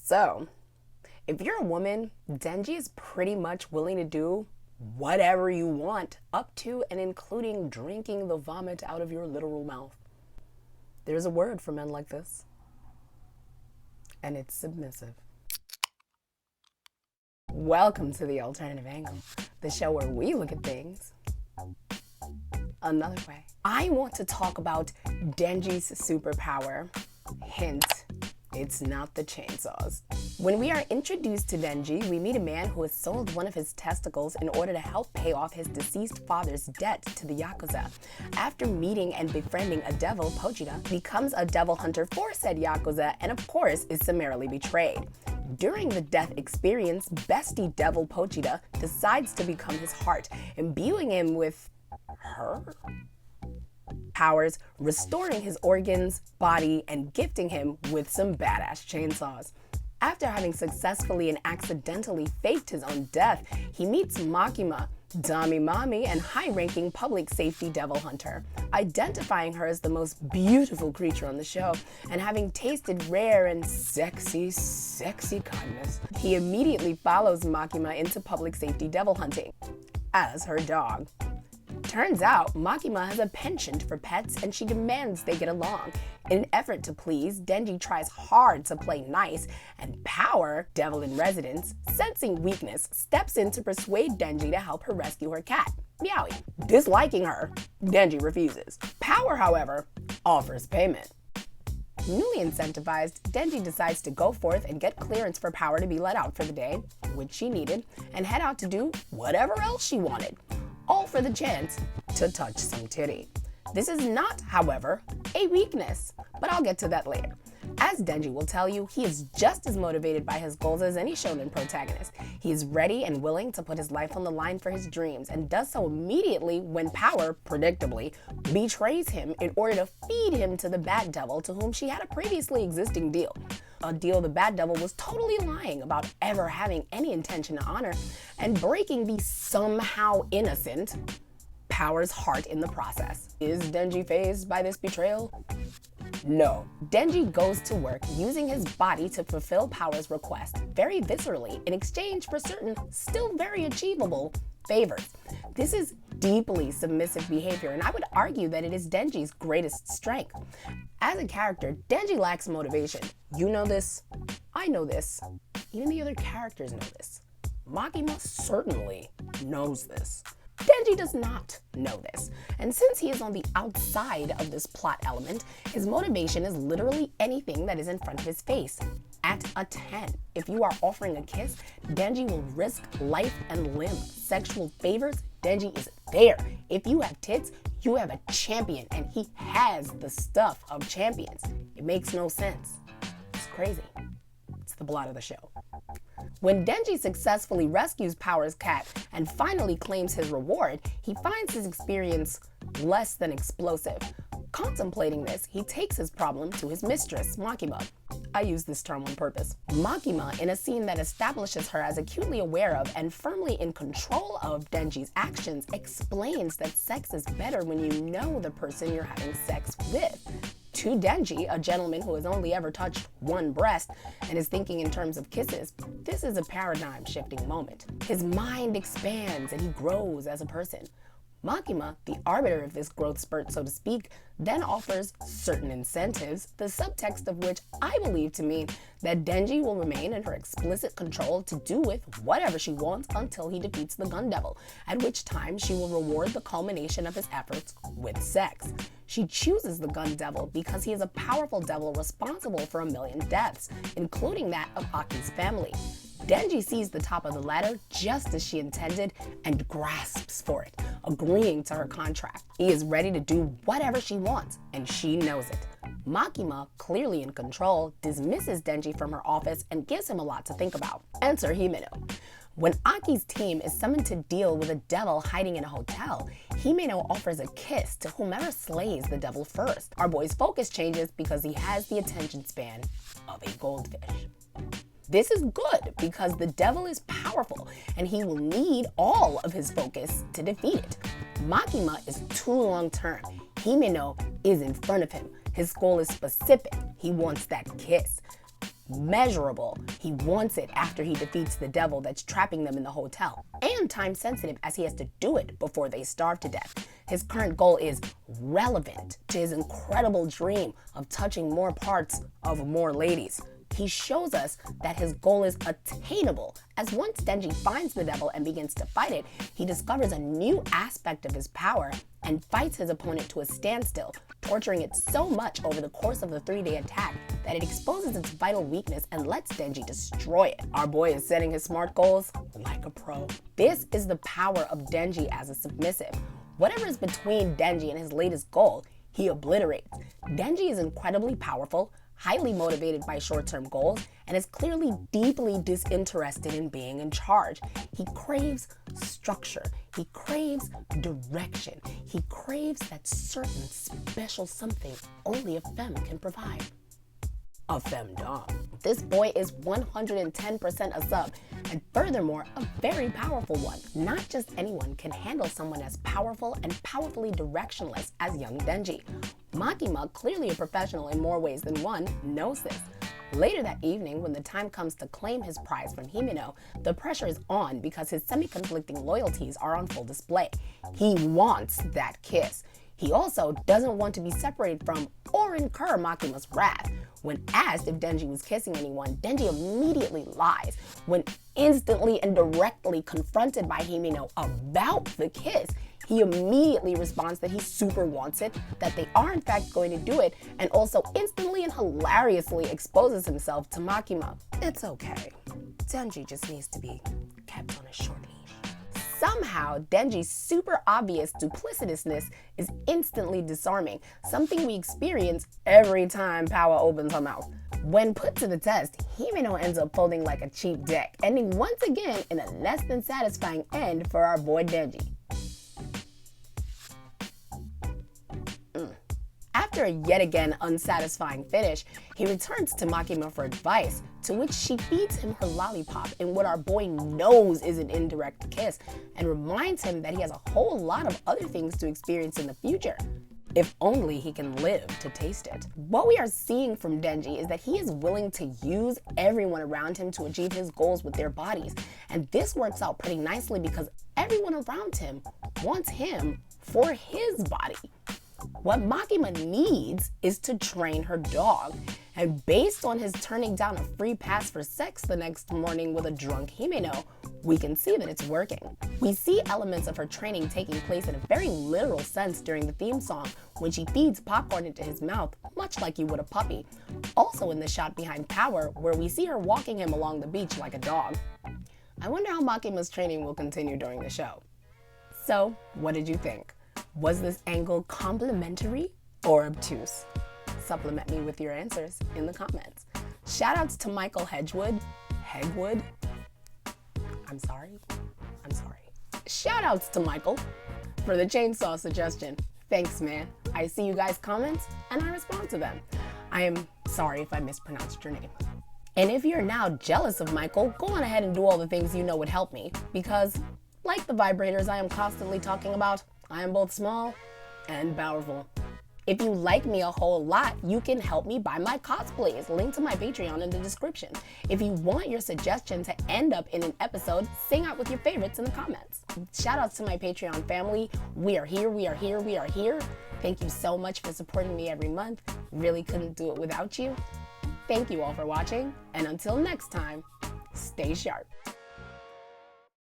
So, if you're a woman, Denji is pretty much willing to do whatever you want, up to and including drinking the vomit out of your literal mouth. There's a word for men like this, and it's submissive. Welcome to The Alternative Angle, the show where we look at things another way. I want to talk about Denji's superpower. Hint, it's not the chainsaws. When we are introduced to Denji, we meet a man who has sold one of his testicles in order to help pay off his deceased father's debt to the Yakuza. After meeting and befriending a devil, Pochita becomes a devil hunter for said Yakuza and of course is summarily betrayed. During the death experience, bestie devil Pochita decides to become his heart, imbuing him with her powers, restoring his organs, body, and gifting him with some badass chainsaws. After having successfully and accidentally faked his own death, he meets Makima, Dami Mami, and high-ranking public safety devil hunter. Identifying her as the most beautiful creature on the show, and having tasted rare and sexy kindness, he immediately follows Makima into public safety devil hunting as her dog. Turns out, Makima has a penchant for pets and she demands they get along. In an effort to please, Denji tries hard to play nice, and Power, devil in residence, sensing weakness, steps in to persuade Denji to help her rescue her cat, Meowie. Disliking her, Denji refuses. Power, however, offers payment. Newly incentivized, Denji decides to go forth and get clearance for Power to be let out for the day, which she needed, and head out to do whatever else she wanted. All for the chance to touch some titty. This is not, however, a weakness, but I'll get to that later. As Denji will tell you, he is just as motivated by his goals as any shonen protagonist. He is ready and willing to put his life on the line for his dreams, and does so immediately when Power, predictably, betrays him in order to feed him to the Bat Devil, to whom she had a previously existing deal. A deal the Bat Devil was totally lying about ever having any intention to honor, and breaking the somehow innocent Power's heart in the process. Is Denji fazed by this betrayal? No. Denji goes to work using his body to fulfill Power's request very viscerally in exchange for certain, still very achievable, favors. This is deeply submissive behavior, and I would argue that it is Denji's greatest strength. As a character, Denji lacks motivation. You know this, I know this, even the other characters know this. Makima certainly knows this. Denji does not know this, and since he is on the outside of this plot element, his motivation is literally anything that is in front of his face. At a 10, if you are offering a kiss, Denji will risk life and limb. Sexual favors, Denji is there. If you have tits, you have a champion, and he has the stuff of champions. It makes no sense. It's crazy. It's the plot of the show. When Denji successfully rescues Power's cat and finally claims his reward, he finds his experience less than explosive. Contemplating this, he takes his problem to his mistress, Makima. I use this term on purpose. Makima, in a scene that establishes her as acutely aware of and firmly in control of Denji's actions, explains that sex is better when you know the person you're having sex with. To Denji, a gentleman who has only ever touched one breast and is thinking in terms of kisses, this is a paradigm-shifting moment. His mind expands and he grows as a person. Makima, the arbiter of this growth spurt, so to speak, then offers certain incentives, the subtext of which I believe to mean that Denji will remain in her explicit control to do with whatever she wants until he defeats the Gun Devil, at which time she will reward the culmination of his efforts with sex. She chooses the Gun Devil because he is a powerful devil responsible for 1 million deaths, including that of Aki's family. Denji sees the top of the ladder just as she intended and grasps for it, agreeing to her contract. He is ready to do whatever she wants, and she knows it. Makima, clearly in control, dismisses Denji from her office and gives him a lot to think about. Enter Himeno. When Aki's team is summoned to deal with a devil hiding in a hotel, Himeno offers a kiss to whomever slays the devil first. Our boy's focus changes because he has the attention span of a goldfish. This is good because the devil is powerful and he will need all of his focus to defeat it. Makima is too long-term. Himeno is in front of him. His goal is specific. He wants that kiss. measurable. He wants it after he defeats the devil that's trapping them in the hotel, and time sensitive as he has to do it before they starve to death. His current goal is relevant to his incredible dream of touching more parts of more ladies. He shows us that his goal is attainable, as once Denji finds the devil and begins to fight it, he discovers a new aspect of his power and fights his opponent to a standstill, torturing it so much over the course of the 3-day attack that it exposes its vital weakness and lets Denji destroy it. Our boy is setting his SMART goals like a pro. This is the power of Denji as a submissive. Whatever is between Denji and his latest goal, he obliterates. Denji is incredibly powerful, highly motivated by short-term goals, and is clearly deeply disinterested in being in charge. He craves structure. He craves direction. He craves that certain special something only a femme can provide. A femdom. This boy is 110% a sub, and furthermore, a very powerful one. Not just anyone can handle someone as powerful and powerfully directionless as young Denji. Makima, clearly a professional in more ways than one, knows this. Later that evening, when the time comes to claim his prize from Himeno, the pressure is on because his semi-conflicting loyalties are on full display. He wants that kiss. He also doesn't want to be separated from or incur Makima's wrath. When asked if Denji was kissing anyone, Denji immediately lies. When instantly and directly confronted by Himeno about the kiss, he immediately responds that he super wants it, that they are in fact going to do it, and also instantly and hilariously exposes himself to Makima. It's okay. Denji just needs to be kept on a short leash. Somehow, Denji's super obvious duplicitousness is instantly disarming, something we experience every time Power opens her mouth. When put to the test, Himeno ends up folding like a cheap deck, ending once again in a less than satisfying end for our boy Denji. After a yet again unsatisfying finish, he returns to Makima for advice, to which she feeds him her lollipop in what our boy knows is an indirect kiss, and reminds him that he has a whole lot of other things to experience in the future, if only he can live to taste it. What we are seeing from Denji is that he is willing to use everyone around him to achieve his goals with their bodies, and this works out pretty nicely because everyone around him wants him for his body. What Makima needs is to train her dog, and based on his turning down a free pass for sex the next morning with a drunk Himeno, we can see that it's working. We see elements of her training taking place in a very literal sense during the theme song when she feeds popcorn into his mouth, much like you would a puppy. Also in the shot behind Power, where we see her walking him along the beach like a dog. I wonder how Makima's training will continue during the show. So, what did you think? Was this angle complimentary or obtuse? Supplement me with your answers in the comments. Shoutouts to Michael Hedgewood. I'm sorry. Shoutouts to Michael for the chainsaw suggestion. Thanks, man. I see you guys' comments and I respond to them. I am sorry if I mispronounced your name. And if you're now jealous of Michael, go on ahead and do all the things you know would help me, because like the vibrators I am constantly talking about, I am both small and powerful. If you like me a whole lot, you can help me buy my cosplays. Link to my Patreon in the description. If you want your suggestion to end up in an episode, sing out with your favorites in the comments. Shoutouts to my Patreon family. We are here. Thank you so much for supporting me every month. Really couldn't do it without you. Thank you all for watching, and until next time, stay sharp.